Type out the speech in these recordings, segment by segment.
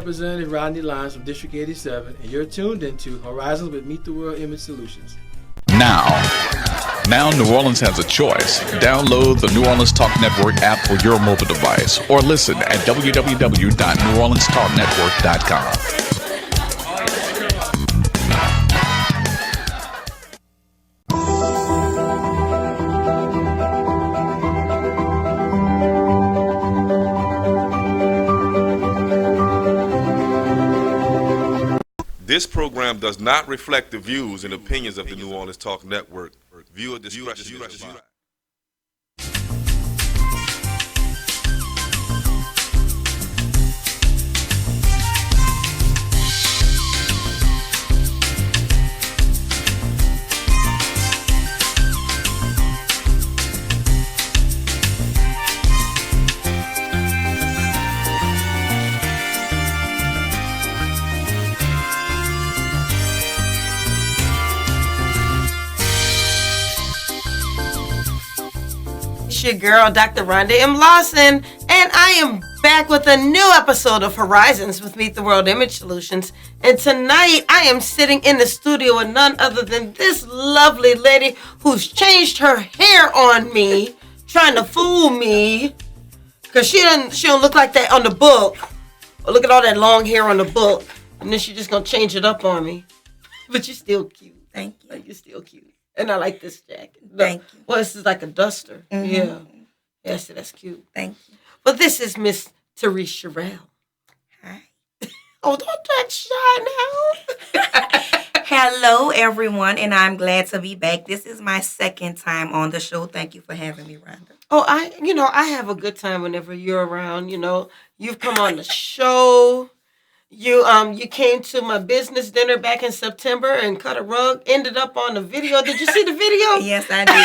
Representative Rodney Lyons from District 87, and you're tuned into Horizons with Meet the World Image Solutions. Now New Orleans has a choice. Download the New Orleans Talk Network app for your mobile device or listen at www.neworleanstalknetwork.com. This program does not reflect the views and opinions of the New Orleans Talk Network. Viewer discretion is advised. Your girl, Dr. Rhonda M. Lawson, and I am back with a new episode of Horizons with Meet the World Image Solutions. And tonight, I am sitting in the studio with none other than this lovely lady who's changed her hair on me, trying to fool me, because she don't look like that on the book. Oh, look at all that long hair on the book, and then she's just gonna change it up on me. But you're still cute. Thank you. Like, you're still cute. And I like this jacket. Thank you. Well, this is like a duster. Mm-hmm. Yeah. Yes, that's cute. Thank you. But this is Miss Teriece Cherell. Hi. Oh, don't act shy now. Hello, everyone, and I'm glad to be back. This is my second time on the show. Thank you for having me, Rhonda. Oh, I have a good time whenever you're around. You've come on the show. You came to my business dinner back in September and cut a rug. Ended up on the video. Did you see the video? Yes, I did.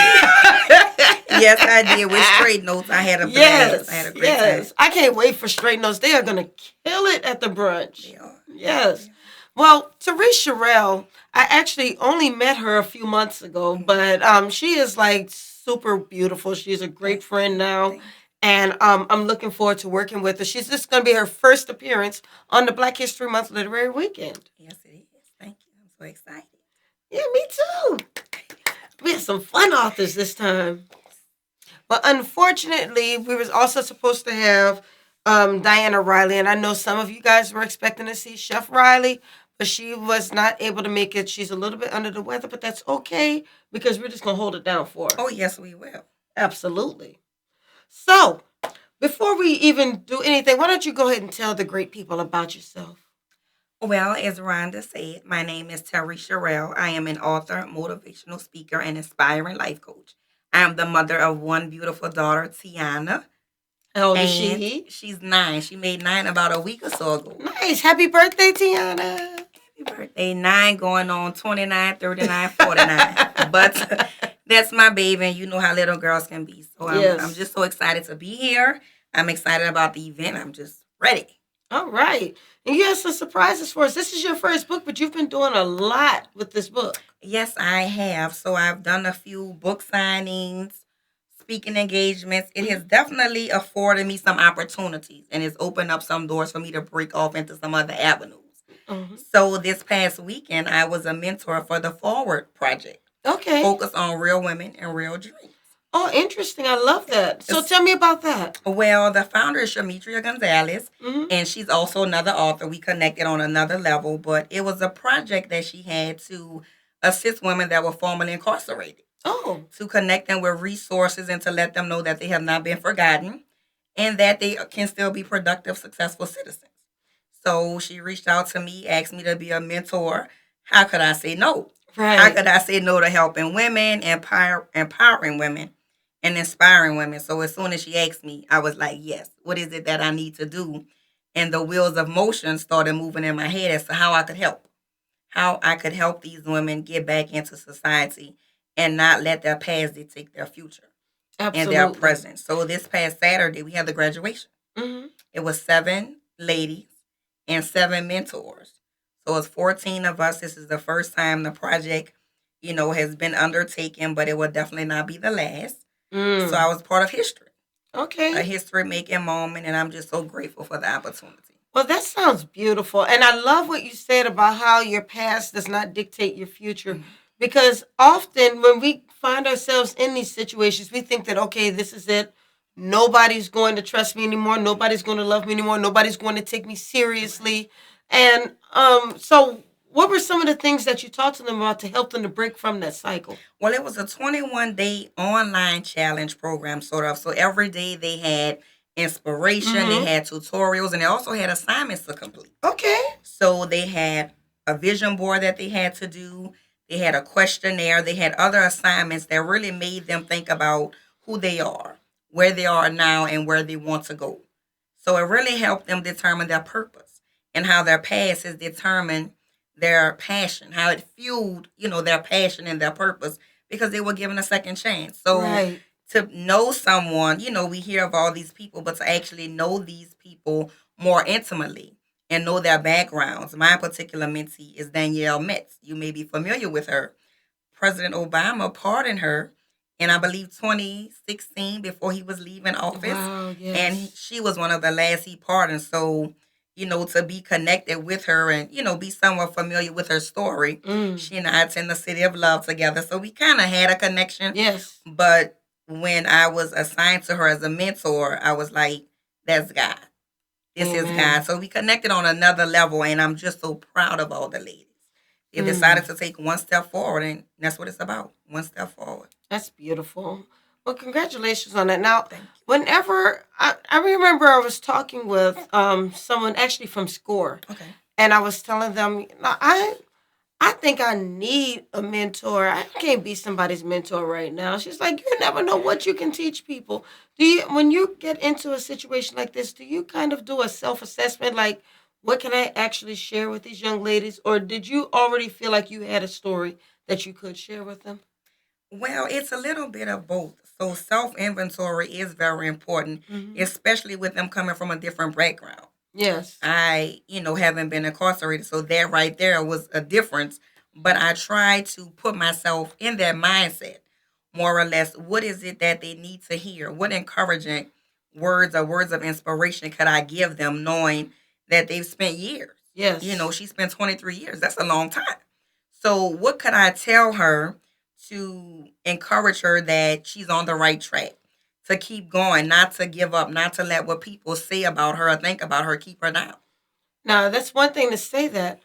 Yes, I did. With straight notes, I had a blast. Yes, I had a great time. I can't wait for straight notes. They are gonna kill it at the brunch. They are. Yes. Well, Teriece Cherell, I actually only met her a few months ago, but she is like super beautiful. She's a great friend now. And I'm looking forward to working with her. She's just going to be her first appearance on the Black History Month Literary Weekend. Yes, it is. Thank you. I'm so excited. Yeah, me too. We had some fun authors this time. But unfortunately, we was also supposed to have Diana Riley. And I know some of you guys were expecting to see Chef Riley, but she was not able to make it. She's a little bit under the weather, but that's okay because we're just going to hold it down for her. Oh, yes, we will. Absolutely. So, before we even do anything, why don't you go ahead and tell the great people about yourself? Well, as Rhonda said, my name is Teriece Cherell. I am an author, motivational speaker, and inspiring life coach. I am the mother of one beautiful daughter, Tiana. How old is she? She's 9. She made 9 about a week or so ago. Nice. Happy birthday, Tiana. Happy birthday. 9 going on 29, 39, 49. But that's my baby, and you know how little girls can be. So I'm just so excited to be here. I'm excited about the event. I'm just ready. All right. And you have some surprises for us. This is your first book, but you've been doing a lot with this book. Yes, I have. So I've done a few book signings, speaking engagements. It has definitely afforded me some opportunities, and it's opened up some doors for me to break off into some other avenues. Mm-hmm. So this past weekend, I was a mentor for the Forward Project. Okay. Focus on real women and real dreams. Oh, interesting. I love that. So tell me about that. Well, the founder is Shamitria Gonzalez, and she's also another author. We connected on another level, but it was a project that she had to assist women that were formerly incarcerated. Oh. To connect them with resources and to let them know that they have not been forgotten and that they can still be productive, successful citizens. So she reached out to me, asked me to be a mentor. How could I say no? Right. How could I say no to helping women, empowering women, and inspiring women? So as soon as she asked me, I was like, yes, what is it that I need to do? And the wheels of motion started moving in my head as to how I could help. How I could help these women get back into society and not let their past dictate their future. Absolutely. And their present. So this past Saturday, we had the graduation. Mm-hmm. It was 7 ladies and 7 mentors. So it's 14 of us. This is the first time the project, has been undertaken, but it will definitely not be the last. So I was part of history. Okay. A history-making moment, and I'm just so grateful for the opportunity. Well, that sounds beautiful. And I love what you said about how your past does not dictate your future. Because often when we find ourselves in these situations, we think that, okay, this is it. Nobody's going to trust me anymore. Nobody's going to love me anymore. Nobody's going to take me seriously. And so, what were some of the things that you talked to them about to help them to break from that cycle? Well, it was a 21-day online challenge program, sort of. So every day they had inspiration, they had tutorials, and they also had assignments to complete. Okay. So they had a vision board that they had to do. They had a questionnaire. They had other assignments that really made them think about who they are, where they are now, and where they want to go. So it really helped them determine their purpose and how their past has determined their passion, how it fueled, their passion and their purpose because they were given a second chance. So Right. to know someone, we hear of all these people, but to actually know these people more intimately and know their backgrounds. My particular mentee is Danielle Metz. You may be familiar with her. President Obama pardoned her in, I believe, 2016 before he was leaving office. Wow, yes. And she was one of the last he pardoned. So, to be connected with her and, be somewhat familiar with her story. She and I attend the City of Love together. So we kind of had a connection. Yes. But when I was assigned to her as a mentor, I was like, that's God. This is God. So we connected on another level, and I'm just so proud of all the ladies. They decided to take one step forward, and that's what it's about, one step forward. That's beautiful. Well, congratulations on that. Now, Thank you. whenever I remember I was talking with someone actually from SCORE, Okay. and I was telling them, I think I need a mentor. I can't be somebody's mentor right now. She's like, you never know what you can teach people. When you get into a situation like this, do you kind of do a self-assessment, like, what can I actually share with these young ladies? Or did you already feel like you had a story that you could share with them? Well, it's a little bit of both. So self-inventory is very important, especially with them coming from a different background. Yes. I, haven't been incarcerated, so that right there was a difference. But I tried to put myself in their mindset, more or less. What is it that they need to hear? What encouraging words or words of inspiration could I give them, knowing that they've spent years? Yes. She spent 23 years. That's a long time. So what could I tell her to encourage her that she's on the right track? To keep going, not to give up, not to let what people say about her or think about her keep her down. Now, that's one thing to say that.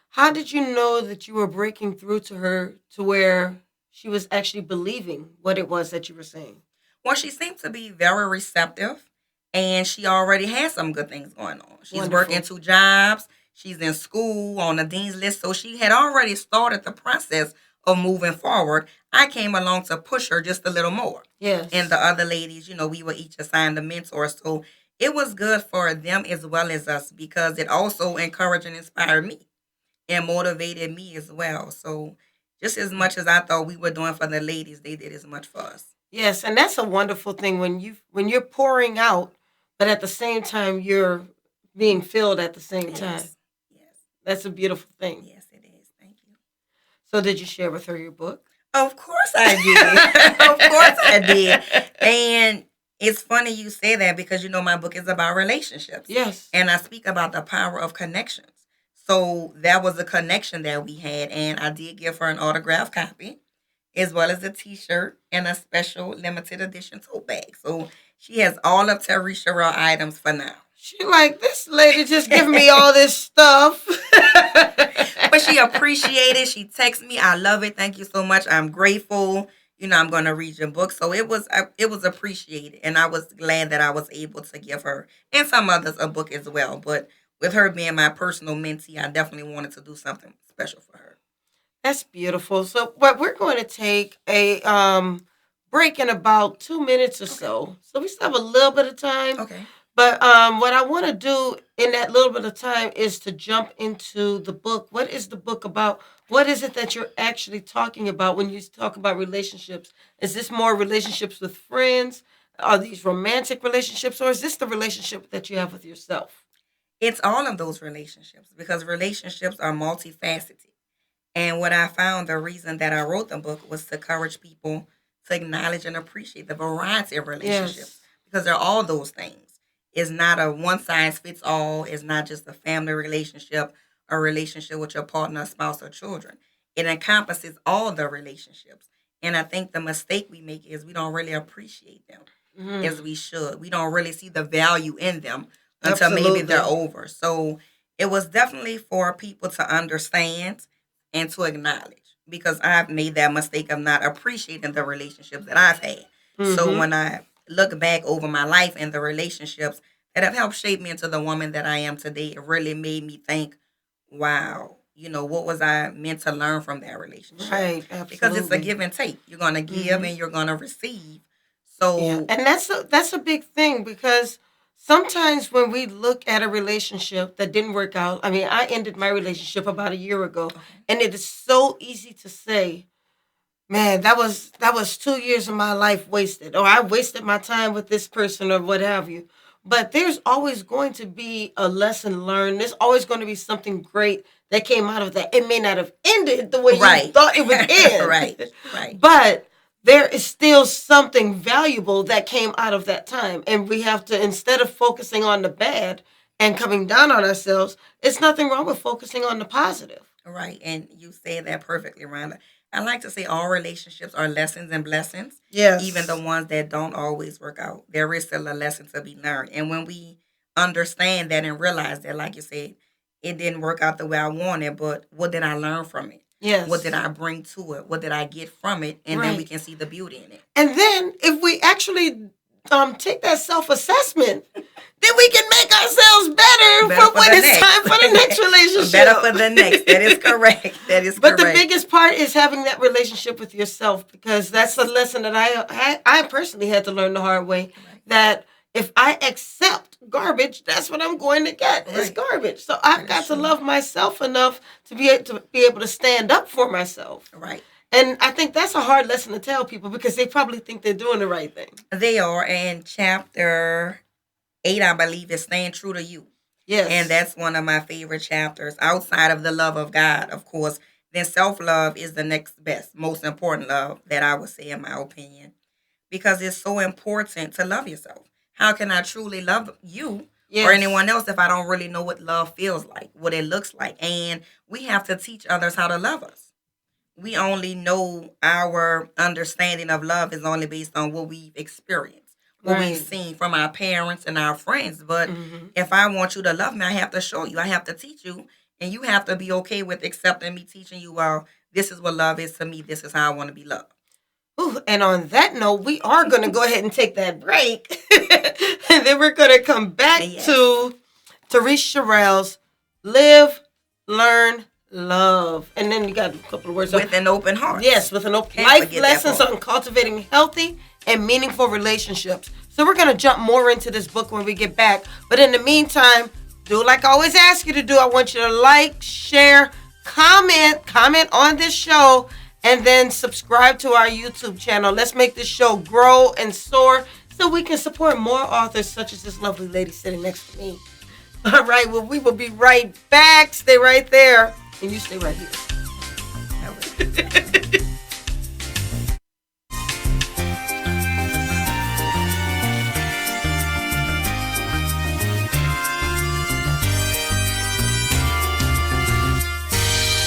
How did you know that you were breaking through to her to where she was actually believing what it was that you were saying? Well, she seemed to be very receptive, and she already had some good things going on. She's Wonderful. working 2 jobs. She's in school on the dean's list. So she had already started the process of moving forward. I came along to push her just a little more. Yes. And the other ladies, we were each assigned a mentor. So it was good for them as well as us because it also encouraged and inspired me and motivated me as well. So just as much as I thought we were doing for the ladies, they did as much for us. Yes, and that's a wonderful thing when you're pouring out, but at the same time you're being filled at the same time. Yes. That's a beautiful thing. Yes, it is. Thank you. So did you share with her your book? Of course I did. Of course I did. And it's funny you say that because, my book is about relationships. Yes. And I speak about the power of connections. So that was a connection that we had. And I did give her an autographed copy as well as a T-shirt and a special limited edition tote bag. So she has all of Teriece Cherell items for now. She like, this lady just giving me all this stuff. But she appreciated. She texted me, I love it. Thank you so much. I'm grateful. I'm going to read your book. So it was appreciated. And I was glad that I was able to give her and some others a book as well. But with her being my personal mentee, I definitely wanted to do something special for her. That's beautiful. So what we're going to take a break in about 2 minutes or so. So we still have a little bit of time. Okay. But what I want to do in that little bit of time is to jump into the book. What is the book about? What is it that you're actually talking about when you talk about relationships? Is this more relationships with friends? Are these romantic relationships? Or is this the relationship that you have with yourself? It's all of those relationships because relationships are multifaceted. And what I found, the reason that I wrote the book was to encourage people to acknowledge and appreciate the variety of relationships because they're all those things. It's not a one size fits all. It's not just a family relationship, a relationship with your partner, spouse, or children. It encompasses all the relationships. And I think the mistake we make is we don't really appreciate them as we should. We don't really see the value in them until maybe they're over. So it was definitely for people to understand and to acknowledge, because I've made that mistake of not appreciating the relationships that I've had. So when I look back over my life and the relationships that have helped shape me into the woman that I am today, it really made me think, wow, what was I meant to learn from that relationship? Right, absolutely. Because it's a give and take. You're going to give and you're going to receive. So, and that's a big thing, because sometimes when we look at a relationship that didn't work out, I mean, I ended my relationship about a year ago, and it is so easy to say, man, that was 2 years of my life wasted, or I wasted my time with this person, or what have you. But there's always going to be a lesson learned. There's always going to be something great that came out of that. It may not have ended the way you thought it would end. right. But there is still something valuable that came out of that time. And we have to, instead of focusing on the bad and coming down on ourselves, it's nothing wrong with focusing on the positive. Right. And you said that perfectly, Rhonda. I like to say all relationships are lessons and blessings. Yes. Even the ones that don't always work out. There is still a lesson to be learned. And when we understand that and realize that, like you said, it didn't work out the way I wanted, but what did I learn from it? Yes. What did I bring to it? What did I get from it? And then we can see the beauty in it. And then if we actually take that self-assessment, then we can make ourselves better for when it's time for the next relationship. Better for the next. That is correct. But the biggest part is having that relationship with yourself, because that's a lesson that I personally had to learn the hard way. Right. That if I accept garbage, that's what I'm going to get. Right. It's garbage. So I've got to love myself enough to be able to stand up for myself. Right. And I think that's a hard lesson to tell people, because they probably think they're doing the right thing. They are. And chapter 8, I believe, is staying true to you. Yes. And that's one of my favorite chapters. Outside of the love of God, of course, then self-love is the next best, most important love that I would say, in my opinion. Because it's so important to love yourself. How can I truly love you or anyone else if I don't really know what love feels like, what it looks like? And we have to teach others how to love us. We only know our understanding of love is only based on what we've experienced, what we've seen from our parents and our friends. But if I want you to love me, I have to show you. I have to teach you. And you have to be okay with accepting me teaching you, well, this is what love is to me. This is how I want to be loved. Ooh, and on that note, we are going to go ahead and take that break. And then we're going to come back to Teriece Cherell's Live, Learn, Love. And then you got a couple of words. With an open heart. Yes, with an open life lessons on cultivating healthy and meaningful relationships. So we're going to jump more into this book when we get back. But in the meantime, do like I always ask you to do. I want you to like, share, comment on this show, and then subscribe to our YouTube channel. Let's make this show grow and soar so we can support more authors such as this lovely lady sitting next to me. All right, well, we will be right back. Stay right there, and you stay right here.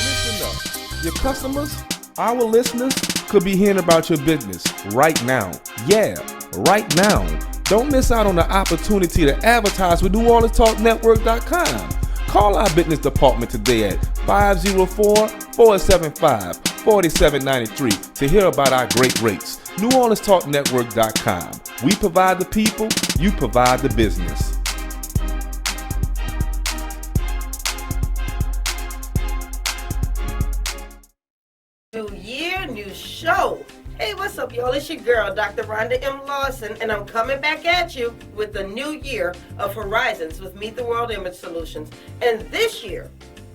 Listen up. Your customers, our listeners, could be hearing about your business right now. Yeah, right now. Don't miss out on the opportunity to advertise with NewOrleansTalkNetwork.com. Call our business department today at 504-475-4793 to hear about our great rates. NewOrleansTalkNetwork.com. We provide the people, you provide the business. New year, new show. Hey, what's up, y'all? It's your girl, Dr. Rhonda M. Lawson, and I'm coming back at you with the new year of Horizons with Meet the World Image Solutions. And this year,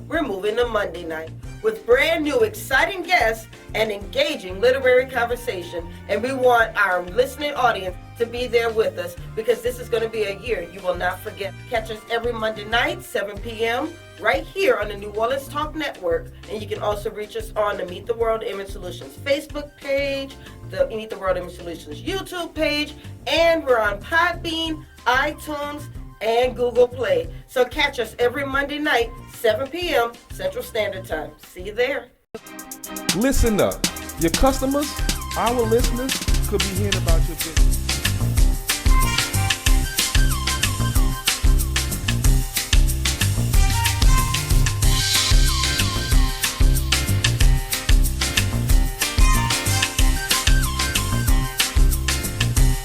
we're moving to Monday night with brand new exciting guests and engaging literary conversation. And we want our listening audience to be there with us, because this is going to be a year you will not forget. Catch us every Monday night, 7 p.m., right here on the New Orleans Talk Network. And you can also reach us on the Meet the World Image Solutions Facebook page, the Meet the World Image Solutions YouTube page, and we're on Podbean, iTunes, and Google Play. So catch us every Monday night, 7 p.m. Central Standard Time. See you there. Listen up. Your customers, our listeners, could be hearing about your business.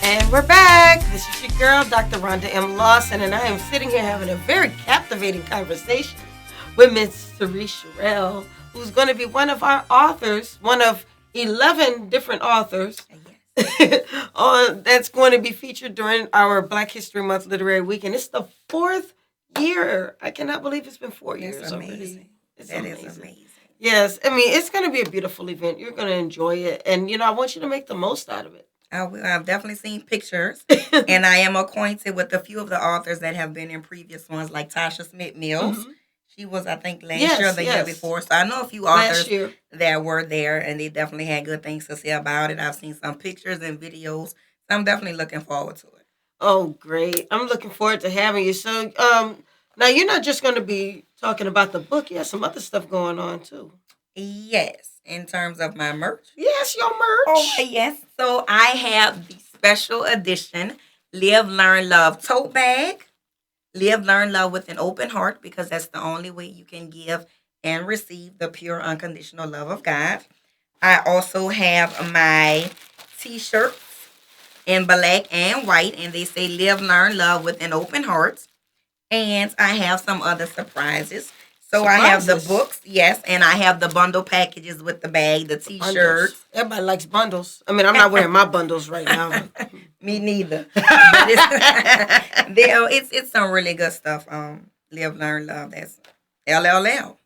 And we're back. This is your girl, Dr. Rhonda M. Lawson, and I am sitting here having a very captivating conversation with Miss Teriece Cherell, who's going to be one of our authors, one of 11 different authors that's going to be featured during our Black History Month Literary Weekend. It's the 4th year. I cannot believe it's been 4 years already. That is amazing. Yes, I mean, it's going to be a beautiful event. You're going to enjoy it, and, I want you to make the most out of it. I will. I've definitely seen pictures, and I am acquainted with a few of the authors that have been in previous ones, like Tasha Smith Mills. Mm-hmm. She was, I think, last year or the year before. So I know a few authors that were there, and they definitely had good things to say about it. I've seen some pictures and videos, so I'm definitely looking forward to it. Oh, great. I'm looking forward to having you. So now you're not just going to be talking about the book. You have some other stuff going on, too. Yes. In terms of my merch? Yes, your merch. Oh, yes. So I have the special edition Live, Learn, Love tote bag. Live, Learn, Love with an open heart, because that's the only way you can give and receive the pure, unconditional love of God. I also have my t-shirts in black and white, and they say Live, Learn, Love with an open heart. And I have some other surprises. So I have the books, yes, and I have the bundle packages with the bag, the t-shirts. Everybody likes bundles. I mean, I'm not wearing my bundles right now. Me neither. But it's some really good stuff. Live, Learn, Love. That's LLL.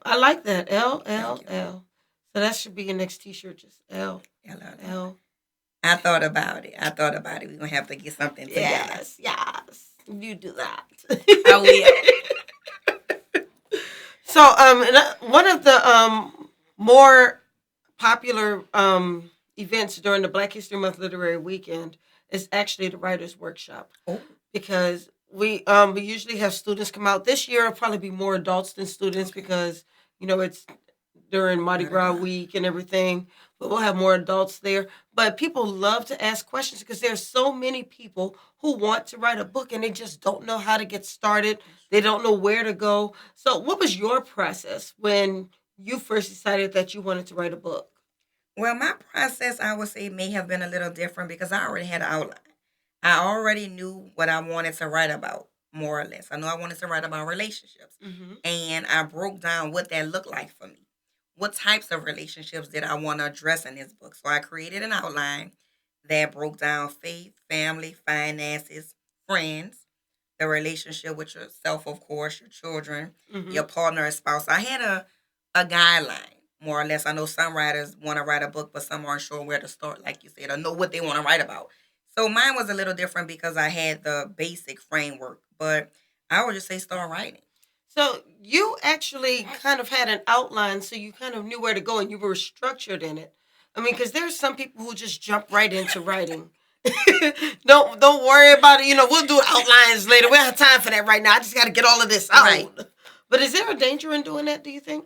I like that. LLL. So that should be your next t-shirt, just LLL. I thought about it. We're going to have to get something together. Yes. You do that. I will. So, one of the more popular events during the Black History Month Literary Weekend is actually the Writers' Workshop. Oh. Because we usually have students come out. This year, it'll probably be more adults than students because, it's during Mardi Gras week and everything. But we'll have more adults there. But people love to ask questions because there's so many people who want to write a book and they just don't know how to get started. They don't know where to go. So what was your process when you first decided that you wanted to write a book? Well, my process, I would say, may have been a little different because I already had an outline. I already knew what I wanted to write about, more or less. I knew I wanted to write about relationships. Mm-hmm. And I broke down what that looked like for me. What types of relationships did I want to address in this book? So I created an outline that broke down faith, family, finances, friends, the relationship with yourself, of course, your children, mm-hmm. your partner or spouse. I had a guideline, more or less. I know some writers want to write a book, but some aren't sure where to start, like you said, or know what they want to write about. So mine was a little different because I had the basic framework, but I would just say start writing. So you actually kind of had an outline, so you kind of knew where to go and you were structured in it. I mean, because there's some people who just jump right into writing. Don't worry about it. We'll do outlines later. We don't have time for that right now. I just got to get all of this out. Right. But is there a danger in doing that, do you think?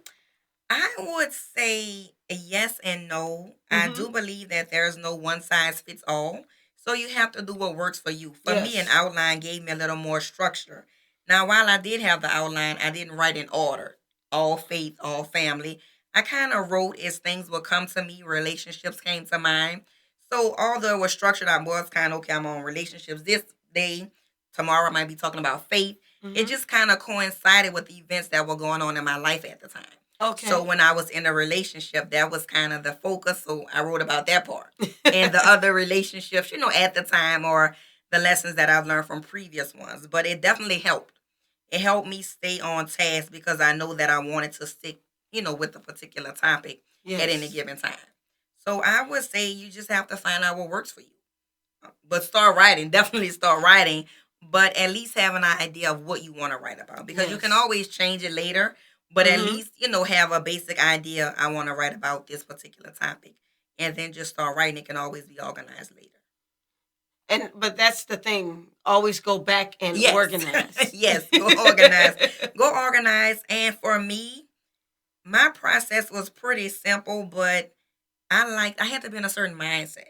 I would say yes and no. Mm-hmm. I do believe that there's no one size fits all. So you have to do what works for you. For me, an outline gave me a little more structure. Now, while I did have the outline, I didn't write in order. All faith, all family. I kind of wrote as things would come to me. Relationships came to mind. So although it was structured, I was kind of, okay, I'm on relationships this day. Tomorrow I might be talking about faith. Mm-hmm. It just kind of coincided with the events that were going on in my life at the time. Okay. So when I was in a relationship, that was kind of the focus. So I wrote about that part. And the other relationships, at the time, or the lessons that I've learned from previous ones. But it definitely helped. It helped me stay on task because I know that I wanted to stick, with a particular topic at any given time. So I would say you just have to find out what works for you. But start writing. Definitely start writing. But at least have an idea of what you want to write about. Because you can always change it later. But mm-hmm. at least, have a basic idea. I want to write about this particular topic. And then just start writing. It can always be organized later. But that's the thing. Always go back and Yes. organize. Yes, go organize. Go organize. And for me, my process was pretty simple, but I had to be in a certain mindset.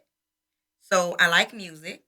So I like music.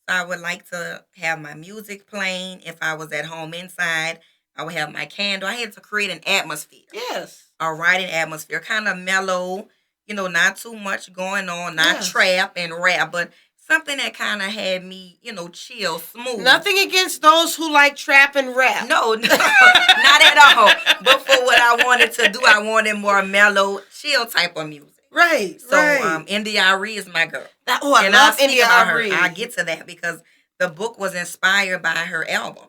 So I would like to have my music playing. If I was at home inside, I would have my candle. I had to create an atmosphere. Yes. A writing atmosphere, kind of mellow, not too much going on, not Yes. trap and rap, but something that kind of had me, chill, smooth. Nothing against those who like trap and rap. No, not at all. But for what I wanted to do, I wanted more mellow, chill type of music. Right. So, right. India.Arie is my girl. I And love I'll speak India about her. Arie. I'll get to that because the book was inspired by her album,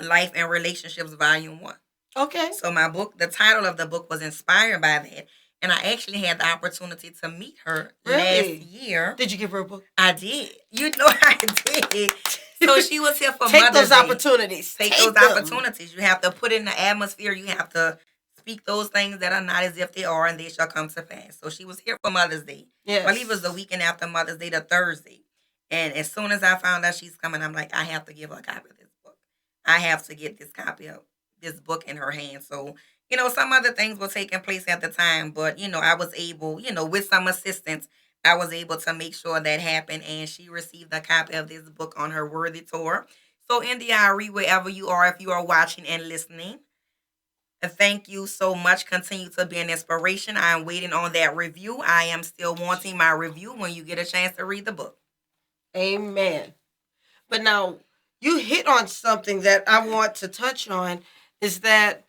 Life and Relationships Volume 1. Okay. So the title of the book was inspired by that. And I actually had the opportunity to meet her last year. Did you give her a book? I did. I did. So she was here for Take Mother's those Day. opportunities. Take them. those opportunities. You have to put in the atmosphere. You have to speak those things that are not as if they are, and they shall come to pass. So she was here for Mother's Day. Yes. I believe it was the weekend after Mother's Day, the Thursday. And as soon as I found out she's coming, I'm like, I have to give her a copy of this book. I have to get this copy of this book in her hand. So, some other things were taking place at the time, but, I was able, with some assistance, I was able to make sure that happened, and she received a copy of this book on her Worthy Tour. So, India.Arie, wherever you are, if you are watching and listening, thank you so much. Continue to be an inspiration. I am waiting on that review. I am still wanting my review when you get a chance to read the book. Amen. But now, you hit on something that I want to touch on, is that,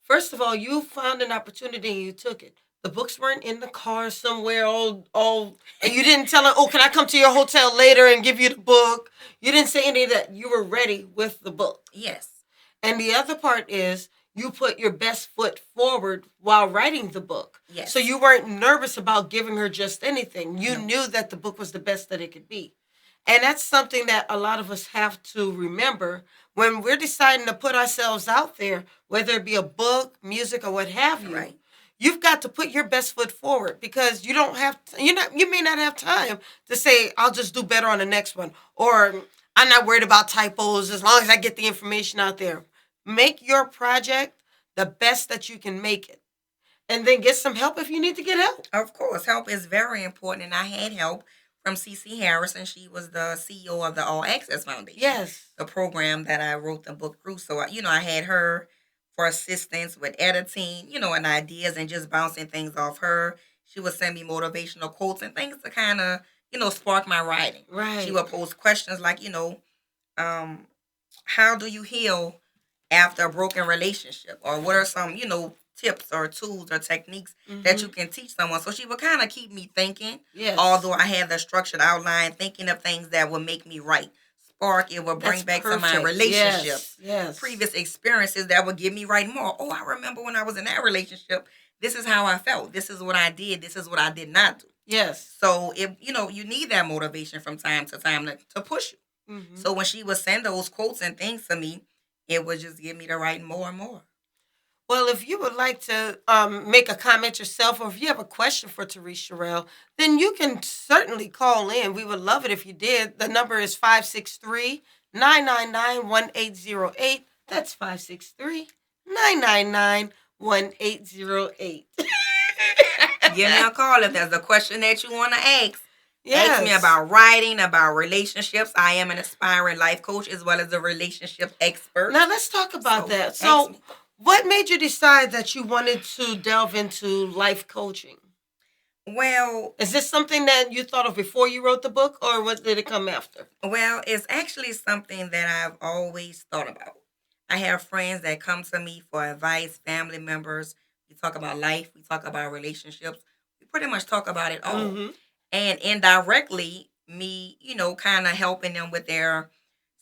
first of all, you found an opportunity and you took it. The books weren't in the car somewhere, and you didn't tell her, can I come to your hotel later and give you the book? You didn't say any of that. You were ready with the book. Yes. And the other part is, you put your best foot forward while writing the book. Yes. So you weren't nervous about giving her just anything. You knew that the book was the best that it could be. And that's something that a lot of us have to remember when we're deciding to put ourselves out there, whether it be a book, music, or what have you. Right. You've got to put your best foot forward, because you don't have you may not have time to say, I'll just do better on the next one, or I'm not worried about typos as long as I get the information out there. Make your project the best that you can make it. And then get some help if you need to get help. Of course, help is very important, and I had help from C.C. Harrison. She was the CEO of the All Access Foundation. Yes. The program that I wrote the book through. So, I had her for assistance with editing, and ideas, and just bouncing things off her. She would send me motivational quotes and things to kind of, spark my writing. Right. She would pose questions like, how do you heal after a broken relationship? Or what are some, tips or tools or techniques that you can teach someone? So she would kind of keep me thinking. Yes. Although I had the structured outline, thinking of things that would make me write. Spark, it would bring back to my relationships. Yes. Previous experiences that would give me write more. Oh, I remember when I was in that relationship, this is how I felt. This is what I did. This is what I did not do. Yes. So, you need that motivation from time to time to push you. Mm-hmm. So when she would send those quotes and things to me, it would just give me to write more and more. Well, if you would like to make a comment yourself, or if you have a question for Teriece Cherell, then you can certainly call in. We would love it if you did. The number is 563-999-1808. That's 563-999-1808. Give me a call if there's a question that you want to ask. Yes. Ask me about writing, about relationships. I am an aspiring life coach as well as a relationship expert. Now, let's talk about that. ask So, me. what made you decide that you wanted to delve into life coaching? Well, Is this something that you thought of before you wrote the book, or did it come after? it's actually something that I've always thought about. I have friends that come to me for advice, family members. We talk about life. We talk about relationships. We pretty much talk about it all. Mm-hmm. And indirectly, me, kind of helping them with their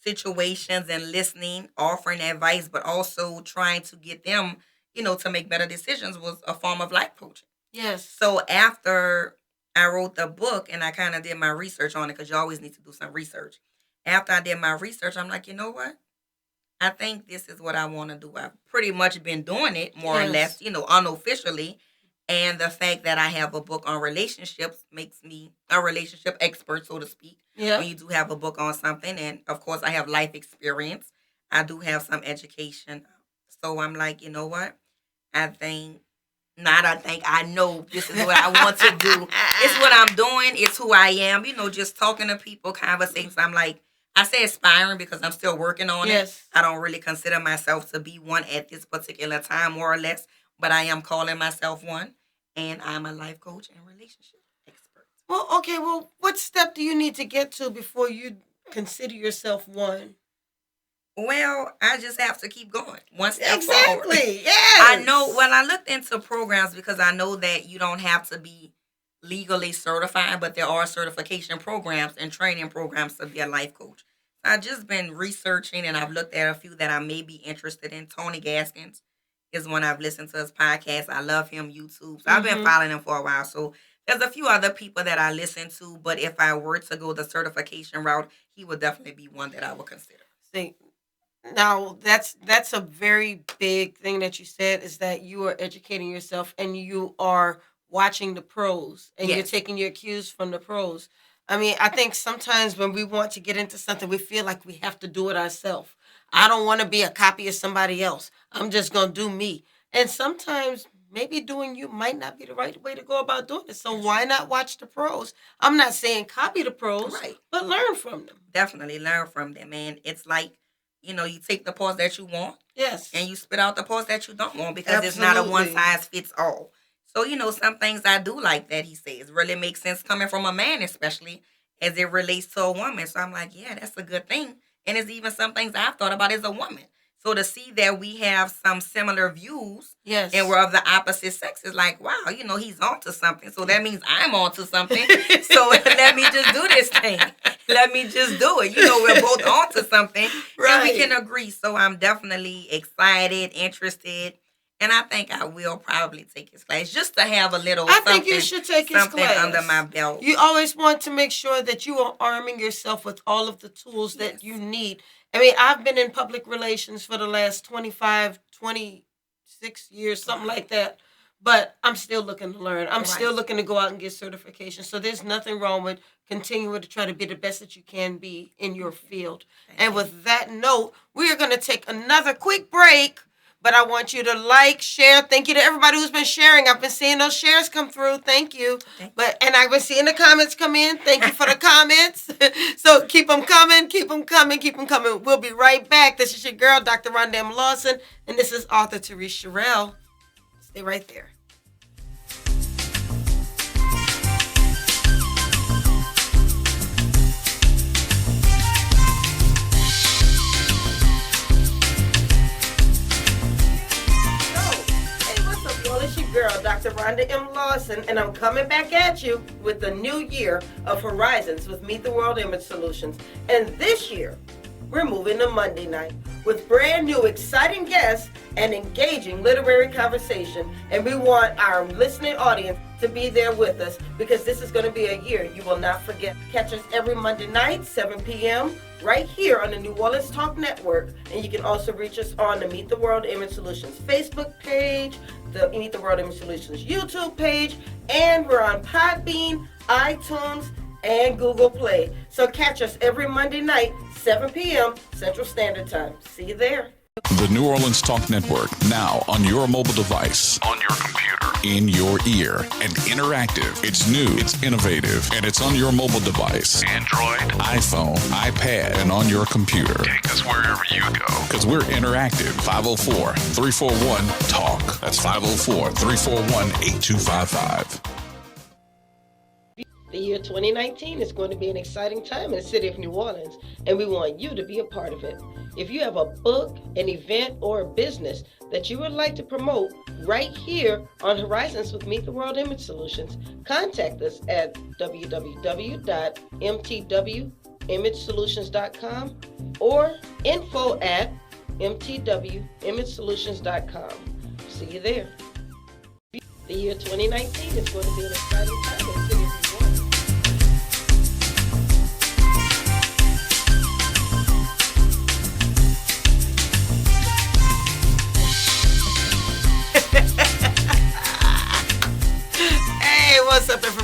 situations and listening, offering advice, but also trying to get them, to make better decisions was a form of life coaching. Yes. So after I wrote the book and I kind of did my research on it, because you always need to do some research. After I did my research, I'm like, you know what? I think this is what I want to do. I've pretty much been doing it more or Yes. less, unofficially. And the fact that I have a book on relationships makes me a relationship expert, so to speak. Yeah. When you do have a book on something, and of course I have life experience. I do have some education. So I'm like, you know what? I know this is what I want to do. It's what I'm doing. It's who I am. Just talking to people, conversations. I'm like, I say aspiring because I'm still working on it. I don't really consider myself to be one at this particular time, more or less, but I am calling myself one, and I'm a life coach and relationship expert. Well, what step do you need to get to before you consider yourself one? Well, I just have to keep going. One step forward. Exactly. Yes. I know. Well, I looked into programs because I know that you don't have to be legally certified, but there are certification programs and training programs to be a life coach. I've just been researching, and I've looked at a few that I may be interested in. Tony Gaskins is one I've listened to his podcast. I love him, YouTube. So I've been following him for a while. So there's a few other people that I listen to, but if I were to go the certification route, he would definitely be one that I would consider. See, now that's a very big thing that you said, is that you are educating yourself and you are watching the pros and you're taking your cues from the pros. I mean, I think sometimes when we want to get into something, we feel like we have to do it ourselves. I don't want to be a copy of somebody else. I'm just going to do me. And sometimes maybe doing you might not be the right way to go about doing it. So why not watch the pros? I'm not saying copy the pros, but learn from them. Definitely learn from them. And it's like, you take the parts that you want. Yes. And you spit out the parts that you don't want, because it's not a one size fits all. So, some things I do like that he says really makes sense coming from a man, especially as it relates to a woman. So I'm like, yeah, that's a good thing. And it's even some things I've thought about as a woman. So to see that we have some similar views, and we're of the opposite sex, is like, wow, he's onto something. So that means I'm onto something. So let me just do this thing. Let me just do it. We're both onto something, and we can agree. So I'm definitely excited, interested. And I think I will probably take his class just to have a little I think you should take his class under my belt. You always want to make sure that you are arming yourself with all of the tools that you need. I mean, I've been in public relations for the last 26 years, something like that. But I'm still looking to learn. I'm still looking to go out and get certification. So there's nothing wrong with continuing to try to be the best that you can be in your field. And with that note, we are going to take another quick break. But I want you to like, share. Thank you to everybody who's been sharing. I've been seeing those shares come through. Thank you. And I've been seeing the comments come in. Thank you for the comments. So keep them coming. Keep them coming. Keep them coming. We'll be right back. This is your girl, Dr. Rhonda M. Lawson. And this is author Teriece Cherell. Stay right there. Girl, Dr. Rhonda M. Lawson, and I'm coming back at you with the new year of Horizons with Meet the World Image Solutions. And this year, we're moving to Monday night with brand new exciting guests and engaging literary conversation. And we want our listening audience to be there with us, because this is going to be a year you will not forget. Catch us every Monday night, 7 p.m., right here on the New Orleans Talk Network. And you can also reach us on the Meet the World Image Solutions Facebook page, the Meet the World Image Solutions YouTube page, and we're on Podbean, iTunes, and Google Play. So catch us every Monday night, 7 p.m. Central Standard Time. See you there. The New Orleans Talk Network, now on your mobile device, on your computer, in your ear, and interactive. It's new, it's innovative, and it's on your mobile device. Android, iPhone, iPad, and on your computer. Take us wherever you go. Because we're interactive. 504-341-TALK. That's 504-341-8255. The year 2019 is going to be an exciting time in the city of New Orleans, and we want you to be a part of it. If you have a book, an event, or a business that you would like to promote right here on Horizons with Meet the World Image Solutions, contact us at www.mtwimagesolutions.com or info@mtwimagesolutions.com. See you there. The year 2019 is going to be an exciting time in the city of New Orleans.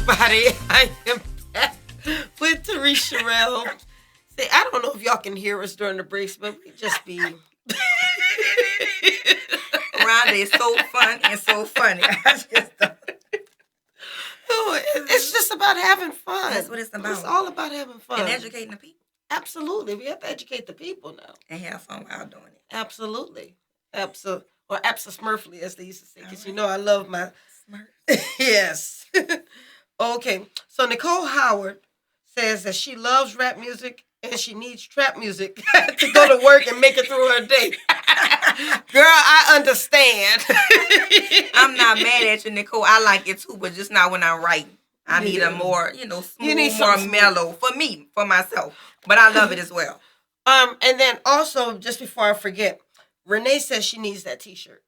everybody. I am back with Teriece Cherell. See, I don't know if y'all can hear us during the breaks, but we just be... Rhonda is so fun and so funny. It's just about having fun. That's what it's about. It's all about having fun. And educating the people. Absolutely. We have to educate the people now. And have fun while doing it. Absolutely. Or abso-smurfly, as they used to say, because you know I love my... Smart. Yes. Okay. So Nicole Howard says that she loves rap music and she needs trap music to go to work and make it through her day. Girl, I understand. I'm not mad at you, Nicole. I like it too, but just not when I'm writing. I need a more, smooth, more mellow for me, for myself. But I love it as well. And then also, just before I forget, Renee says she needs that T-shirt.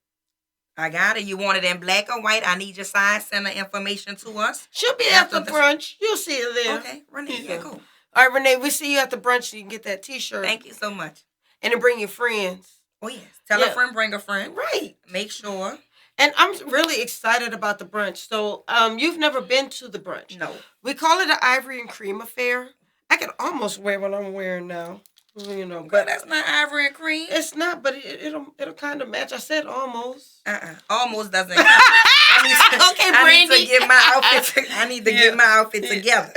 I got it. You want it in black or white? I need your size. Send the information to us. She'll be at the brunch. You'll see her there. Okay, Renee, yeah, cool. All right, Renee, we see you at the brunch so you can get that T-shirt. Thank you so much. And then bring your friends. Oh, yes. Tell a friend, bring a friend. Right. Make sure. And I'm really excited about the brunch. So, you've never been to the brunch. No. We call it an Ivory and Cream affair. I can almost wear what I'm wearing now. But that's not ivory and cream. It's not, but it'll kind of match. I said almost. Almost doesn't count. I need to get my outfit. I need to get my outfit together.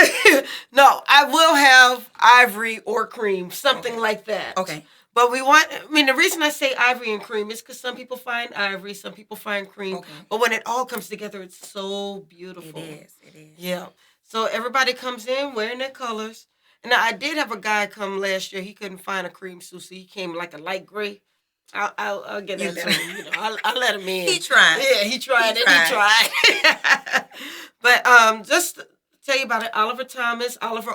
No, I will have ivory or cream, something like that. Okay. But the reason I say ivory and cream is because some people find ivory, some people find cream. Okay. But when it all comes together, it's so beautiful. It is. Yeah. So everybody comes in wearing their colors. And I did have a guy come last year. He couldn't find a cream suit, so he came like a light gray. I'll get that to him. I'll let him in. He tried. Yeah, he tried. He tried. But just to tell you about it, Oliver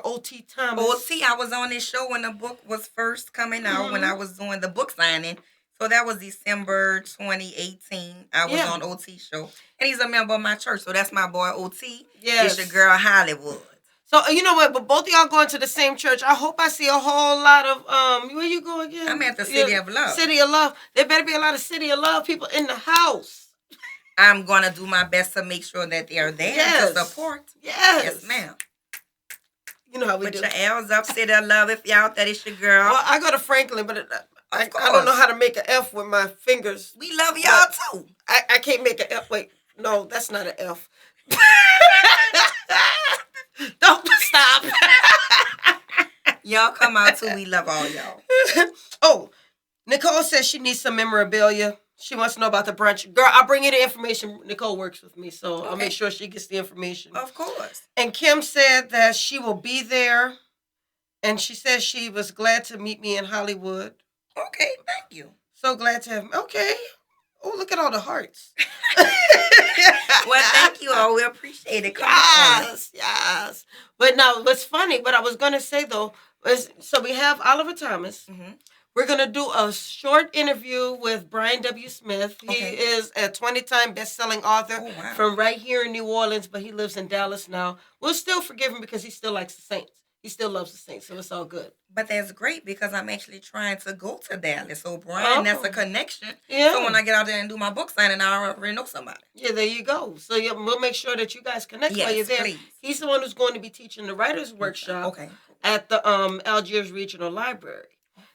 O.T. Thomas. O.T., I was on this show when the book was first coming out, when I was doing the book signing. So that was December 2018. I was on O.T.'s show. And he's a member of my church, so that's my boy O.T. Yes. It's your girl Hollywood. So, you know what? But both of y'all going to the same church. I hope I see a whole lot of, where you go again? I'm at the City of Love. City of Love. There better be a lot of City of Love people in the house. I'm going to do my best to make sure that they're there to support. Yes, ma'am. You know how we Put do. Put your L's up, City of Love. If you're out there, it's your girl. Well, I go to Franklin, but I don't know how to make an F with my fingers. We love y'all, too. I can't make an F. Wait, no, that's not an F. Don't stop. Y'all come out too. We love all y'all. Oh, Nicole says she needs some memorabilia. She wants to know about the brunch. Girl, I'll bring you the information. Nicole works with me, so I'll make sure she gets the information. Of course. And Kim said that she will be there. And she says she was glad to meet me in Hollywood. Okay, thank you. So glad to have me. Okay. Oh, look at all the hearts. Well, thank you all. We appreciate it. Yes. But now, what's funny, what I was going to say, though, is so we have Oliver Thomas. Mm-hmm. We're going to do a short interview with Brian W. Smith. He is a 20-time best-selling author from right here in New Orleans, but he lives in Dallas now. We'll still forgive him because he still likes the Saints. He still loves the Saints, so it's all good. But that's great because I'm actually trying to go to Dallas. So, Brian, that's a connection. Yeah. So, when I get out there and do my book signing, I already know somebody. Yeah, there you go. So, we'll make sure that you guys connect while you're there. Please. He's the one who's going to be teaching the writer's workshop at the Algiers Regional Library.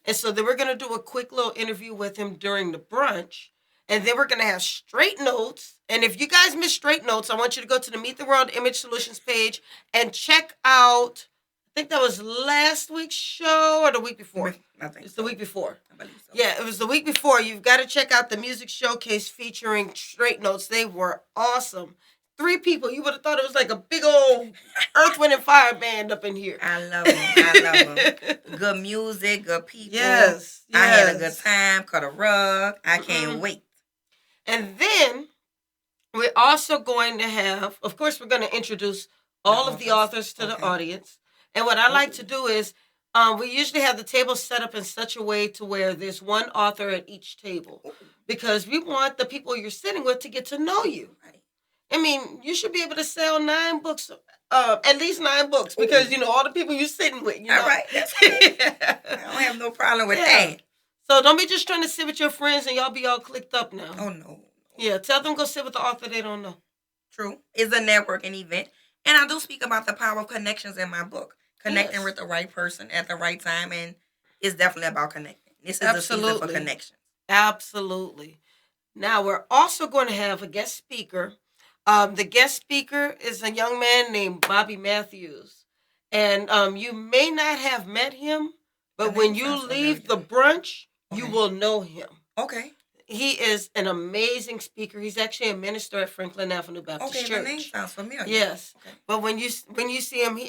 And so, then we're going to do a quick little interview with him during the brunch. And then we're going to have straight notes. And if you guys miss straight notes, I want you to go to the Meet the World Image Solutions page and check out... I think that was last week's show or the week before. I think it's the week before. I believe so. Yeah, it was the week before. You've got to check out the music showcase featuring Straight Notes. They were awesome. 3 people. You would have thought it was like a big old Earth, Wind, and Fire band up in here. I love them. Good music, good people. Yes. I had a good time. Cut a rug. I can't wait. And then we're also going to have, of course, we're going to introduce all of the authors to the audience. And what I like to do is, we usually have the table set up in such a way to where there's one author at each table. Because we want the people you're sitting with to get to know you. I mean, you should be able to sell 9 books, at least 9 books, because, all the people you're sitting with, All right, that's cool. I don't have no problem with that. So don't be just trying to sit with your friends and y'all be all clicked up now. Oh, no. Yeah, tell them go sit with the author they don't know. True. It's a networking event. And I do speak about the power of connections in my book. Connecting Yes. with the right person at the right time, and it's definitely about connecting. This is the season for Absolutely. connection. Absolutely. Now we're also going to have a guest speaker. The guest speaker is a young man named Bobby Matthews, and you may not have met him, but The when name you sounds leave familiar. the brunch, you Okay. will know him. Okay. He is an amazing speaker. He's actually a minister at Franklin Avenue Baptist Okay, Church. the name sounds familiar. Yes, Okay. but when you see him,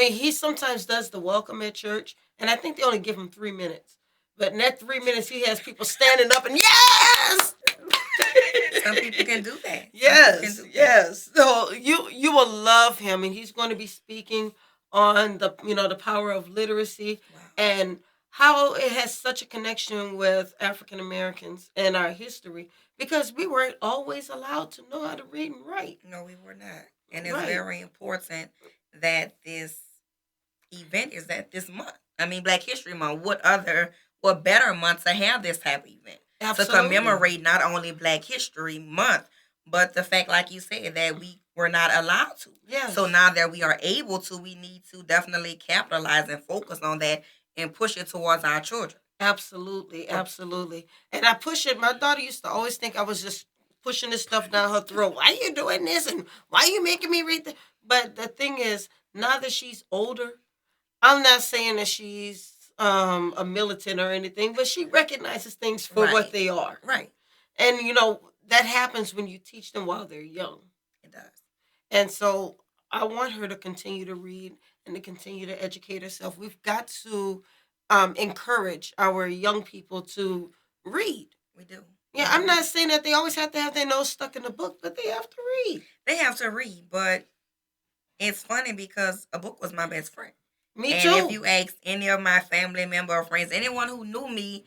he sometimes does the welcome at church, and I think they only give him 3 minutes. But in that 3 minutes, he has people standing up and yes, Some people can do that. yes, yes. So you will love him, and he's going to be speaking on the power of literacy Wow. and how it has such a connection with African Americans and our history because we weren't always allowed to know how to read and write. No, we were not. And it's Right. very important that this event is at this month. I mean, Black History Month. What better month to have this type of event? Absolutely. To commemorate not only Black History Month, but the fact, like you said, that we were not allowed to. Yes. So now that we are able to, we need to definitely capitalize and focus on that and push it towards our children. Absolutely, absolutely. And I push it. My daughter used to always think I was just pushing this stuff down her throat. Why are you doing this? And why are you making me read that? But the thing is, now that she's older, I'm not saying that she's a militant or anything, but she recognizes things for Right. what they are. Right. And, that happens when you teach them while they're young. It does. And so I want her to continue to read and to continue to educate herself. We've got to encourage our young people to read. We do. Yeah, I'm not saying that they always have to have their nose stuck in a book, but they have to read. They have to read, but it's funny because a book was my best friend. Me And too. if you ask any of my family member or friends, anyone who knew me,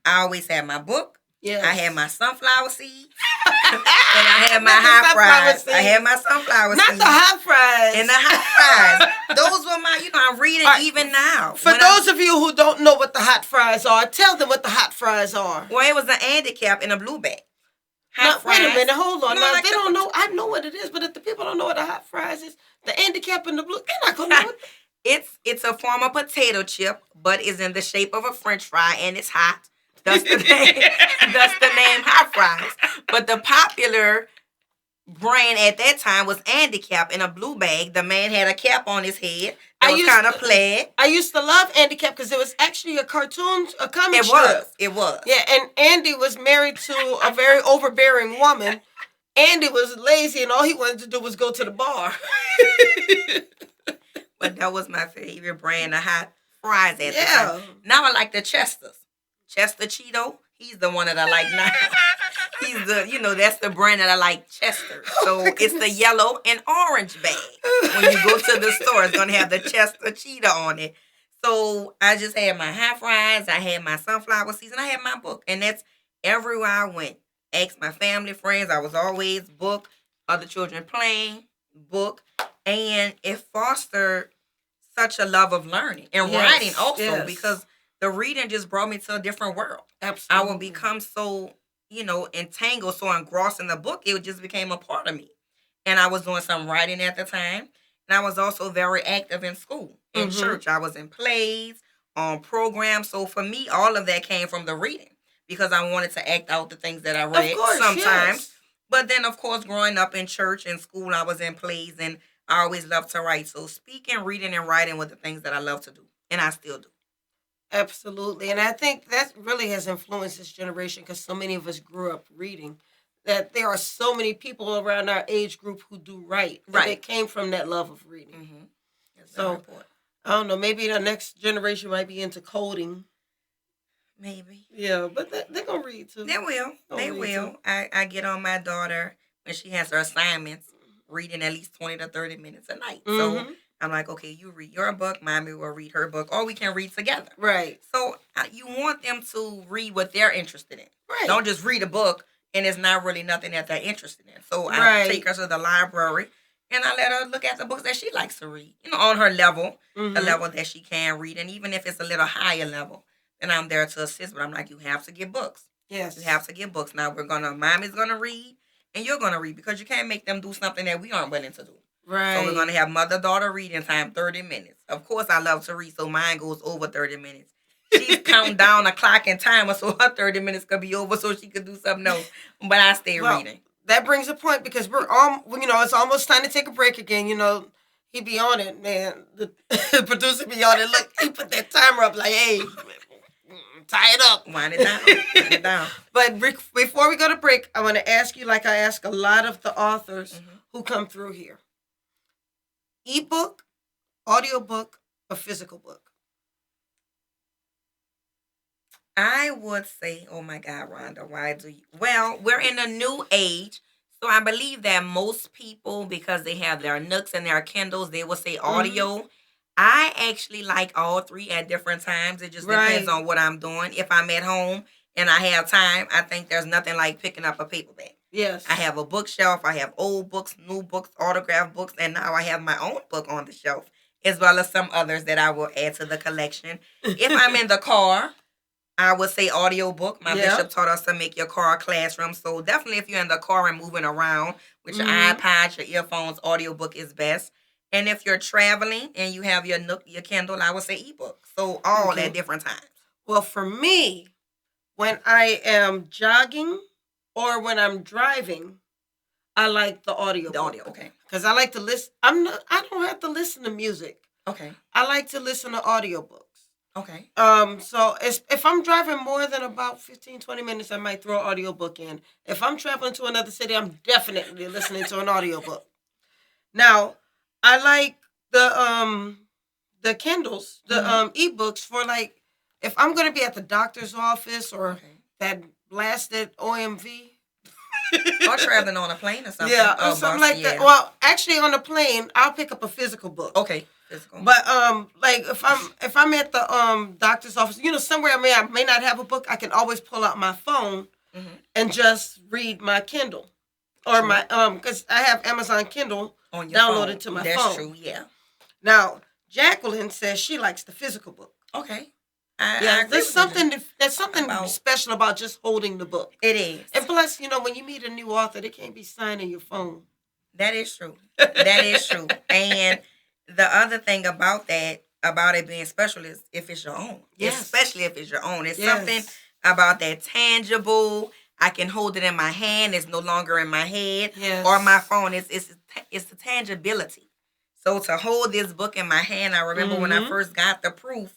I always had my book. Yes. I had my sunflower seeds. And I had my Not the hot sunflower fries. seeds. I had my sunflower Not seeds. the hot fries. And the hot fries. Those were my, I'm reading All right. even now. For those of you who don't know what the hot fries are, tell them what the hot fries are. Well, it was an handicap in a blue bag. Now, wait a minute, hold on. No, Now, like they the- don't know. I know what it is, but if the people don't know what a hot fries is, the handicap in the blue, they're not going to know it. It's a form of potato chip, but is in the shape of a French fry, and it's hot. That's the name. That's the name, hot fries. But the popular brand at that time was handicap in a blue bag. The man had a cap on his head. That was kind of plaid. I used to love handicap because it was actually a cartoon, a comic It strip. was. It was. Yeah, and Andy was married to a very overbearing woman. Andy was lazy, and all he wanted to do was go to the bar. But that was my favorite brand of hot fries at the Yeah. time. Now I like the Chesters. Chester Cheeto. He's the one that I like now. He's the, that's the brand that I like, Chester. So it's the yellow and orange bag. When you go to the store, it's going to have the Chester Cheetah on it. So I just had my hot fries. I had my sunflower seeds. And I had my book. And that's everywhere I went. Asked my family, friends. I was always book. Other children playing, book. And it fostered such a love of learning. And Yes, writing also. yes. Because the reading just brought me to a different world. Absolutely. I would become so, entangled, so engrossed in the book, it just became a part of me. And I was doing some writing at the time. And I was also very active in school, in church. I was in plays, on programs. So for me, all of that came from the reading because I wanted to act out the things that I read sometimes. Yes. But then, of course, growing up in church and school, I was in plays and I always loved to write. So speaking, reading, and writing were the things that I love to do. And I still do. Absolutely. And I think that really has influenced this generation because so many of us grew up reading that there are so many people around our age group who do write. Right. It came from that love of reading. Mm-hmm. That's So, very important. I don't know, maybe the next generation might be into coding. Maybe. Yeah, but they're going to read too. They will. Oh, They me will. too. I get on my daughter when she has her assignments, reading at least 20 to 30 minutes a night. So Mhm. I'm like, okay, you read your book, mommy will read her book, or we can read together. Right. So you want them to read what they're interested in. Right. Don't just read a book and it's not really nothing that they're interested in. So I Right. take her to the library and I let her look at the books that she likes to read, on her level, the Mhm. level that she can read. And even if it's a little higher level, then I'm there to assist. But I'm like, you have to get books. Yes. You have to get books. Now mommy's gonna read and you're gonna read because you can't make them do something that we aren't willing to do. Right. So we're going to have mother-daughter reading time, 30 minutes. Of course, I love Teriece, so mine goes over 30 minutes. She's counting down a clock and timer so her 30 minutes could be over so she could do something else. But I stay reading. That brings a point because we're all, it's almost time to take a break again. He be on it, man. The producer be on it. Look, he put that timer up like, hey, tie it up. Wind it down. Wind it down. But before we go to break, I want to ask you, like I ask a lot of the authors who come through here. Ebook, audiobook, or physical book? I would say, oh my God, Rhonda, why do you? Well, we're in a new age. So I believe that most people, because they have their Nooks and their Kindles, they will say audio. I actually like all three at different times. It just depends on what I'm doing. If I'm at home and I have time, I think there's nothing like picking up a paperback. Yes. I have a bookshelf. I have old books, new books, autographed books, and now I have my own book on the shelf, as well as some others that I will add to the collection. If I'm in the car, I would say audiobook. My bishop taught us to make your car a classroom. So definitely if you're in the car and moving around with your iPod, your earphones, audiobook is best. And if you're traveling and you have your Nook, your Kindle, I would say ebook. So all at different times. Well, for me, when I am jogging or when I'm driving, I like the audio. The audio, okay. Because I like to listen. I don't have to listen to music. Okay. I like to listen to audiobooks. Okay. So if I'm driving more than about 15, 20 minutes, I might throw an audiobook in. If I'm traveling to another city, I'm definitely listening to an audiobook. Now, I like the Kindles, the ebooks for like if I'm gonna be at the doctor's office or that blasted OMV. Or traveling on a plane or something. Yeah, or something like that. Well, actually on the plane, I'll pick up a physical book. Okay. Physical. But like if I'm at the doctor's office, somewhere I may not have a book, I can always pull out my phone and just read my Kindle or my because I have Amazon Kindle on your downloaded phone. to my That's phone. true. Yeah. Now Jacqueline says she likes the physical book. Okay. There's something special about just holding the book. It is. And plus, when you meet a new author, they can't be signing your phone. That is true. That is true. And the other thing about it being special is if it's your own. Yes. Especially if it's your own. It's something about that tangible. I can hold it in my hand. It's no longer in my head. Yes. Or my phone. It's the tangibility. So to hold this book in my hand, I remember when I first got the proof,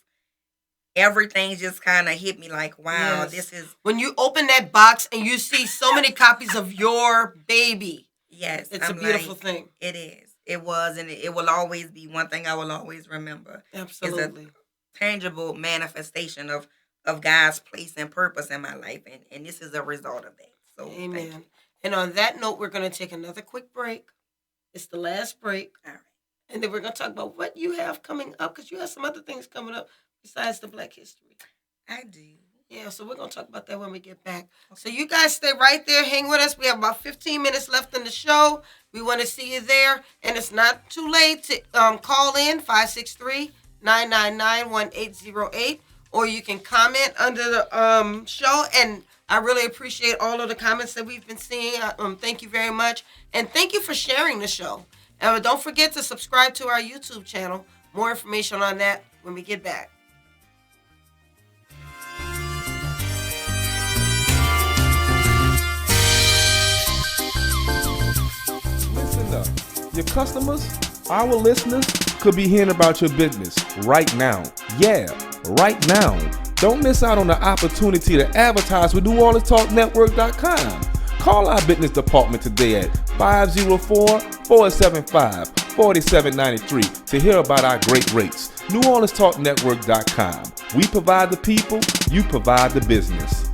everything just kind of hit me like, wow, this is... When you open that box and you see so many copies of your baby. Yes. It's a beautiful thing. It is. It was, and it will always be one thing I will always remember. Absolutely. It's a tangible manifestation of God's place and purpose in my life, and this is a result of that. So, amen. And on that note, we're going to take another quick break. It's the last break. All right. And then we're going to talk about what you have coming up, because you have some other things coming up besides the Black History. I do. Yeah, so we're going to talk about that when we get back. Okay. So you guys stay right there. Hang with us. We have about 15 minutes left in the show. We want to see you there. And it's not too late to call in 563-999-1808. Or you can comment under the show. And I really appreciate all of the comments that we've been seeing. Thank you very much. And thank you for sharing the show. And don't forget to subscribe to our YouTube channel. More information on that when we get back. Listen up. Your customers, our listeners, could be hearing about your business right now. Yeah, right now. Don't miss out on the opportunity to advertise with NewOrleansTalkNetwork.com. Call our business department today at 504-475-4793 to hear about our great rates. NewOrleansTalkNetwork.com. We provide the people, you provide the business.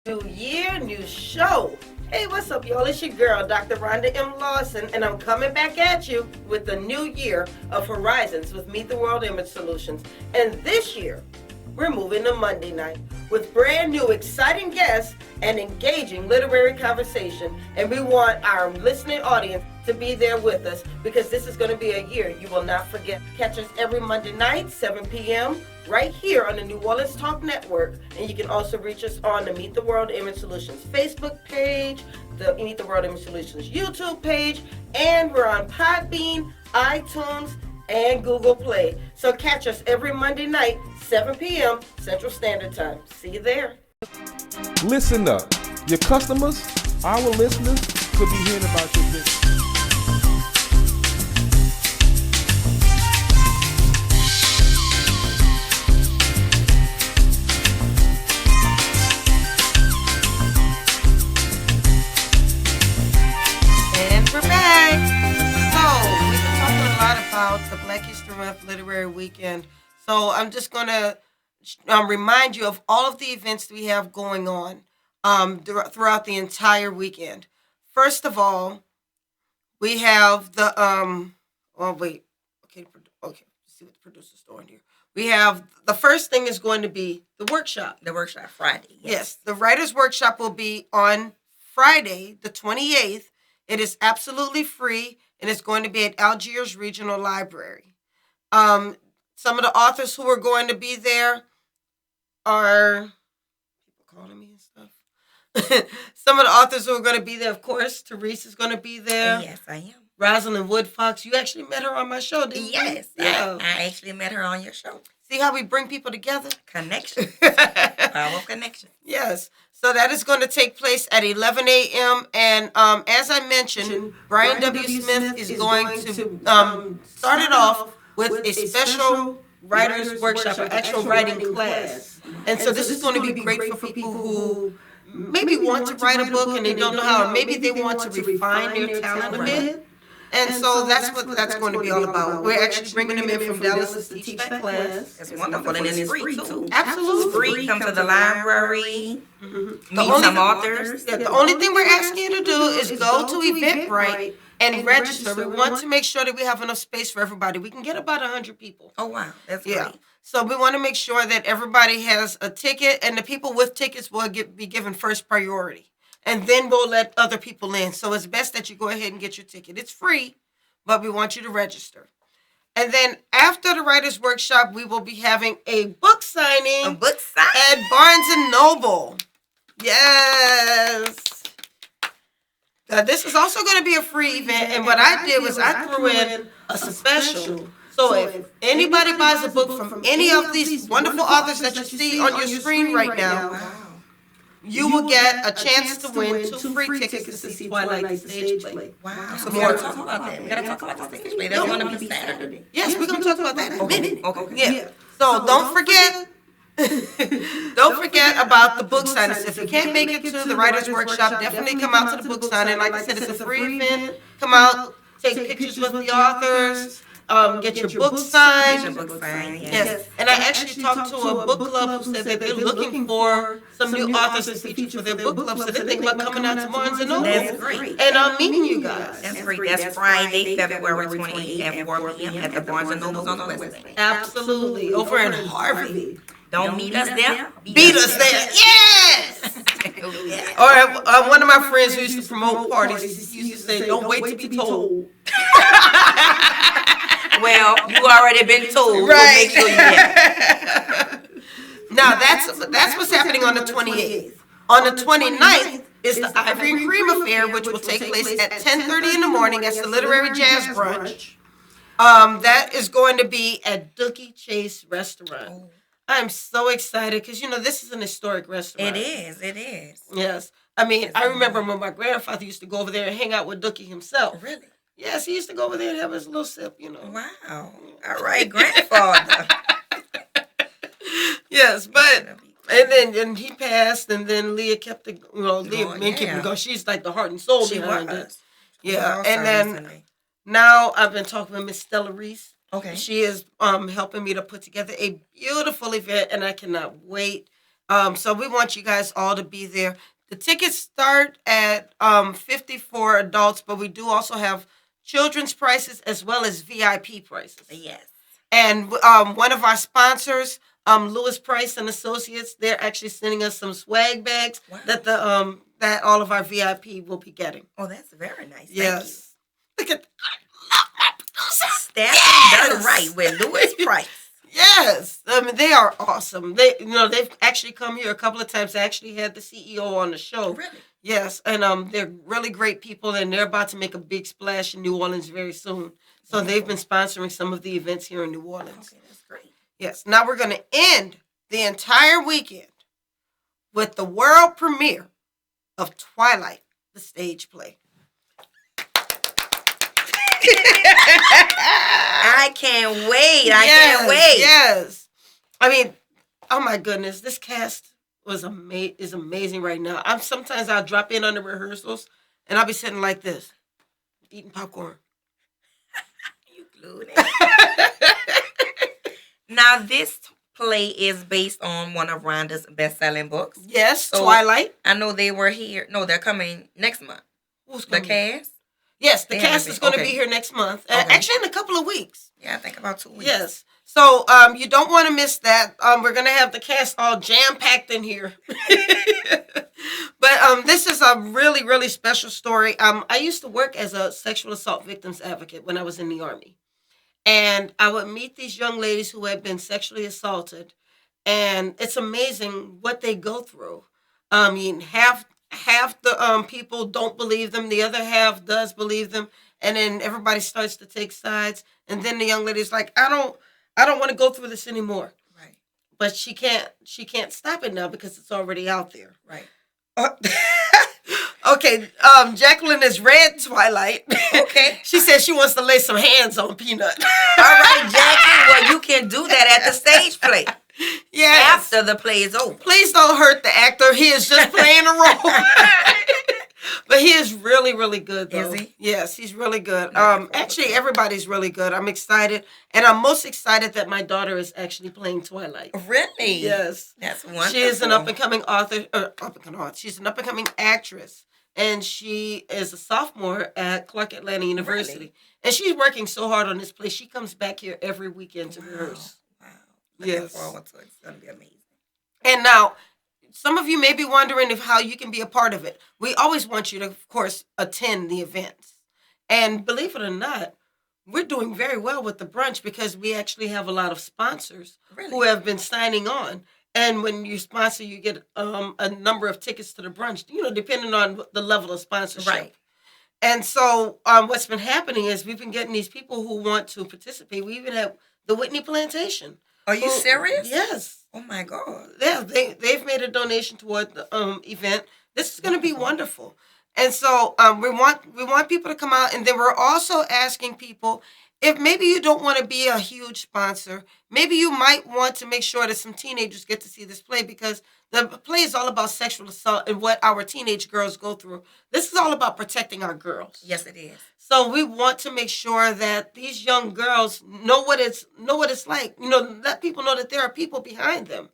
New year, new show. Hey, what's up, y'all? It's your girl, Dr. Rhonda M. Lawson, and I'm coming back at you with the new year of Horizons with Meet the World Image Solutions. And this year, we're moving to Monday night with brand new exciting guests and engaging literary conversation. And we want our listening audience to to be there with us, because this is going to be a year you will not forget. Catch us every Monday night, 7 p.m., right here on the New Orleans Talk Network. And you can also reach us on the Meet the World Image Solutions Facebook page, the Meet the World Image Solutions YouTube page, and we're on Podbean, iTunes, and Google Play. So catch us every Monday night, 7 p.m. Central Standard Time. See you there. Listen up. Your customers, our listeners, could be hearing about your business. And we're back. So, we've been talking a lot about the Black History Month Literary Weekend. So, I'm just going to remind you of all of the events we have going on throughout the entire weekend. First of all, we have the okay, see what the producer's doing here. We have the first thing is going to be the workshop. The workshop Friday. Yes, the writers' workshop will be on Friday, the 28th. It is absolutely free, and it's going to be at Algiers Regional Library. Some of the authors who are going to be there are people calling me and stuff. Some of the authors who are going to be there, of course, Teriece is going to be there. Yes, I am. Rosalind Woodfox, you actually met her on my show, didn't you? Yes, Yeah. I actually met her on your show. See how we bring people together? Connection. Power of connection. Yes. So that is going to take place at 11 a.m. And as I mentioned, Brian W. Smith is going to start it off with a special writer's workshop, an actual writing class. And so this is going to be great for people who maybe want to write a book and they don't know how, or maybe they want to refine their talent a bit. And so that's what that's going to be all about. We're actually bringing them in from Dallas to teach that class. It's wonderful, and it's free too. Absolutely. Free. Come to the library. Meet some authors. Yeah, the only thing we're asking you to do is go to Eventbrite and register. We want to make sure that we have enough space for everybody. We can get about 100 people. Oh, wow. That's Yeah. great. So we want to make sure that everybody has a ticket, and the people with tickets will be given first priority. And then we'll let other people in. So it's best that you go ahead and get your ticket. It's free, but we want you to register. And then after the Writers' Workshop, we will be having a book signing A book sign. at Barnes & Noble. Yes. Now, this is also going to be a free event. And what I did was I threw in a special. So if anybody buys a book from any of these wonderful authors that you see on your screen right now, you will get a chance to win 2 free tickets to see Twilight stage play. Wow. So we got to talk about that. We got to talk about the stage play. That's going to be Saturday. Yes, we're going to talk about that in a minute. Okay. Yeah. So don't forget. Don't forget about the book signings. If you can't make it to the Writers' Workshop, definitely come out to the book signing. Like I said, it's a free event. Come out, take pictures with the authors. Get your book signed. Get your book signed, Yes. And I actually talked to a book club who said that they're looking for some new authors to feature for their book club. So they're thinking about coming out to Barnes & Noble. That's great. And meeting you guys. That's great. That's Friday, February 28th at 4 p.m. at the Barnes & Nobles on the West Bank. Absolutely. Over in Harvey. Don't meet us there. Beat us there. Yes! Or one of my friends who used to promote parties, he used to say, don't wait to be told. Well, you already been told. Right. We'll make sure you get it. Now, that's what's happening on the 28th. On the 29th is the Ivory and Cream Affair, which will take place at 10:30 in the morning. That's the Literary Jazz Brunch. That is going to be at Dookie Chase Restaurant. I'm so excited because, this is an historic restaurant. It is. It is. Yes. I mean, I remember when my grandfather used to go over there and hang out with Dookie himself. Really? Yes, he used to go over there and have his little sip, Wow. All right, grandfather. Yes, but and he passed, and then Leah kept the Leah kept it going. She's like the heart and soul behind it. Yeah, and then now I've been talking with Miss Stella Reese. Okay. She is helping me to put together a beautiful event, and I cannot wait. So we want you guys all to be there. The tickets start at $50 for adults, but we do also have children's prices as well as VIP prices. Yes. And one of our sponsors, Lewis Price and Associates, they're actually sending us some swag bags that all of our VIP will be getting. Oh, that's very nice. Yes. Look look at Staffing done right with Louis Price. Yes, I mean they are awesome. They've actually come here a couple of times. I actually had the CEO on the show. Really? Yes, and they're really great people, and they're about to make a big splash in New Orleans very soon. So they've been sponsoring some of the events here in New Orleans. Okay, that's great. Yes. Now we're going to end the entire weekend with the world premiere of Twilight, the stage play. I can't wait. I can't wait. Yes. I mean, oh my goodness, this cast is amazing right now. Sometimes I'll drop in on the rehearsals and I'll be sitting like this, eating popcorn. You glued it. Now, this play is based on one of Rhonda's best-selling books. Yes, So, Twilight. I know they were here. No, they're coming next month. Who's The coming? cast? Yes, the They cast haven't is been. going to Okay. be here next month. Okay. Actually, in a couple of weeks. Yeah, I think about 2 weeks. Yes. So you don't want to miss that. We're going to have the cast all jam-packed in here. But this is a really, really special story. I used to work as a sexual assault victims advocate when I was in the Army. And I would meet these young ladies who had been sexually assaulted. And it's amazing what they go through. I mean, half the people don't believe them. The other half does believe them. And then everybody starts to take sides. And then the young lady's like, I don't want to go through this anymore. Right. But she can't stop it now because it's already out there. Right. Okay, Jacqueline has read Twilight. Okay. She says she wants to lay some hands on Peanut. All right, Jackie. Well, you can do that at the stage play. Yes. After the play is over. Please don't hurt the actor. He is just playing a role. But he is really, really good, though. Is he? Yes, he's really good. Looking forward Actually, to it. everybody's really good. I'm excited. And I'm most excited that my daughter is actually playing Twilight. Really? Yes. That's wonderful. She is an up-and-coming She's an up-and-coming actress. And she is a sophomore at Clark Atlanta University. Really? And she's working so hard on this play. She comes back here every weekend to rehearse. Wow. Looking Yes. forward to it. It's going to be amazing. And now, some of you may be wondering how you can be a part of it. We always want you to, of course, attend the events. And believe it or not, we're doing very well with the brunch because we actually have a lot of sponsors Really? who have been signing on. And when you sponsor, you get a number of tickets to the brunch, depending on the level of sponsorship. Right. And so what's been happening is we've been getting these people who want to participate. We even have the Whitney Plantation. Are you serious? Yes. Oh, my God. Yeah, they've made a donation toward the event. This is going to be wonderful. And so we want people to come out, and then we're also asking people, if maybe you don't want to be a huge sponsor, maybe you might want to make sure that some teenagers get to see this play, because the play is all about sexual assault and what our teenage girls go through. This is all about protecting our girls. Yes, it is. So we want to make sure that these young girls know what it's like. Let people know that there are people behind them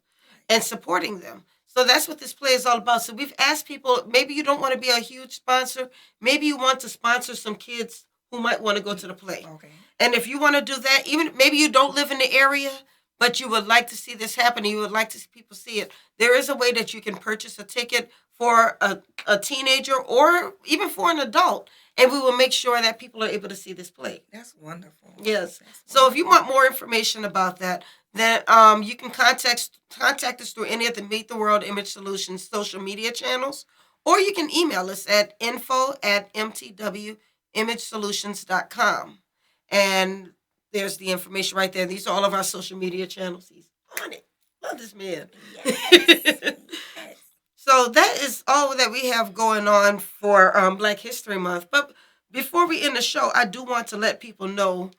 and supporting them. So that's what this play is all about. So we've asked people, maybe you don't want to be a huge sponsor. Maybe you want to sponsor some kids who might want to go to the play. Okay. And if you want to do that, even maybe you don't live in the area, but you would like to see this happen and you would like to see people see it, there is a way that you can purchase a ticket for a teenager or even for an adult. And we will make sure that people are able to see this play. That's wonderful. Yes. That's So if you want more information about that, then you can contact us through any of the Meet the World Image Solutions social media channels, or you can email us at info@mtwimagesolutions.com. And there's the information right there. These are all of our social media channels. He's on it. Love this man. Yes. So that is all that we have going on for Black History Month. But before we end the show, I do want to let people know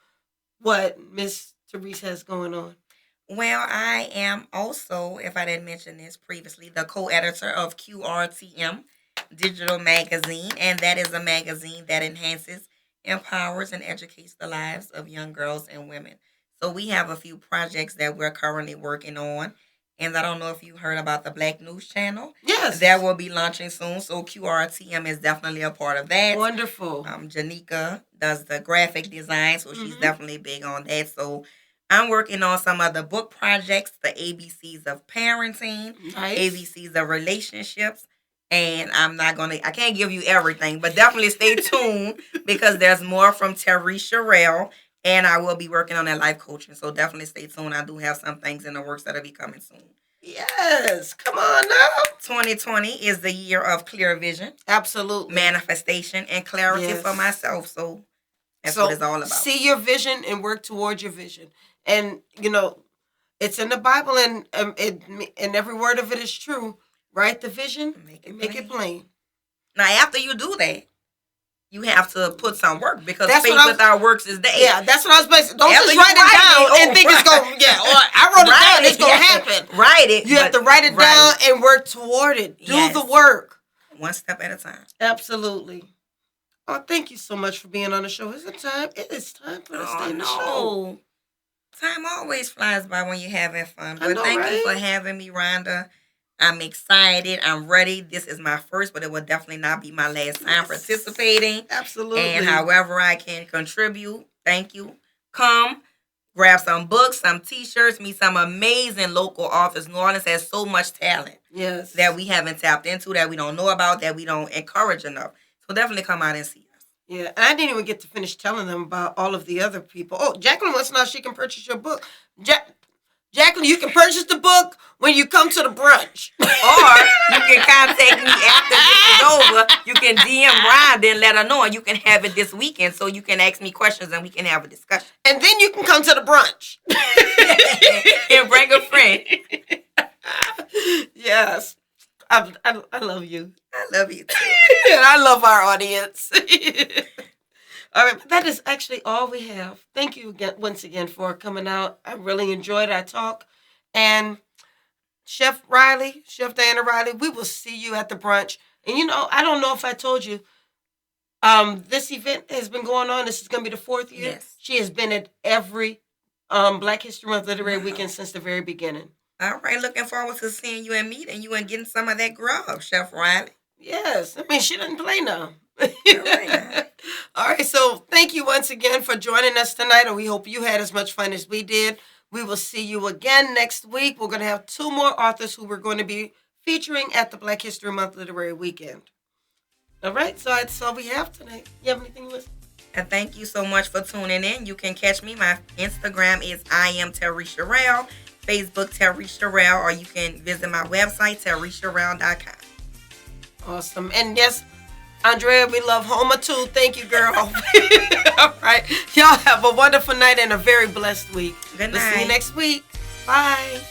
what Miss Teriece has going on. Well, I am also, if I didn't mention this previously, the co-editor of QRTM Digital Magazine, and that is a magazine that enhances, empowers, and educates the lives of young girls and women. So we have a few projects that we're currently working on, and I don't know if you heard about the Black News Channel. Yes. That will be launching soon, so QRTM is definitely a part of that. Wonderful. Janika does the graphic design, so she's definitely big on that. So I'm working on some of the book projects, the ABCs of parenting, Nice. ABCs of relationships, And I can't give you everything, but definitely stay tuned because there's more from Cherell, and I will be working on that life coaching. So definitely stay tuned. I do have some things in the works that'll be coming soon. Yes, come on now. 2020 is the year of clear vision, Absolutely. manifestation, and clarity for myself. So that's what it's all about. See your vision and work towards your vision. And, it's in the Bible, and every word of it is true. Write the vision and make it plain. Now, after you do that, you have to put some work because That's faith without works is dead. Yeah, that's what I was basically. Don't After just you write it down and think right. it's going to, or I wrote it down, it's going to happen. Write it. You have to write it down and work toward it. Do the work. One step at a time. Absolutely. Oh, thank you so much for being on the show. Is it time? It is time for us to stay in the show. Time always flies by when you're having fun. But thank you for having me, Rhonda. I'm excited. I'm ready. This is my first, but it will definitely not be my last time participating. Absolutely. And however I can contribute, thank you. Come, grab some books, some T-shirts, meet some amazing local authors. New Orleans has so much talent that we haven't tapped into, that we don't know about, that we don't encourage enough. So definitely come out and see us. Yeah, and I didn't even get to finish telling them about all of the other people. Oh, Jacqueline wants to know if she can purchase your book. Jacqueline, you can purchase the book when you come to the brunch. Or you can contact me after this is over. You can DM Rhonda and let her know, and you can have it this weekend so you can ask me questions and we can have a discussion. And then you can come to the brunch. And bring a friend. Yes. I love you. I love you too. And I love our audience. All right, that is actually all we have. Thank you again, once again, for coming out. I really enjoyed our talk. And Chef Diana Riley, we will see you at the brunch. And I don't know if I told you, this event has been going on. This is going to be the 4th year. Yes. She has been at every Black History Month Literary Weekend since the very beginning. All right, looking forward to seeing you and meeting you and getting some of that grub, Chef Riley. Yes, I mean, she doesn't play now. Right. All right, so thank you once again for joining us tonight, and we hope you had as much fun as we did. We will see you again next week. We're going to have 2 more authors who we're going to be featuring at the Black History Month Literary Weekend. All right, so that's all we have tonight. You have anything you want to say? And thank you so much for tuning in. You can catch me. My Instagram is I am Teriece Cherell, Facebook Teriece Cherell, or you can visit my website, TerieCherell.com. Awesome. And yes, Andrea, we love Homer too. Thank you, girl. All right. Y'all have a wonderful night and a very blessed week. Good night. We'll see you next week. Bye.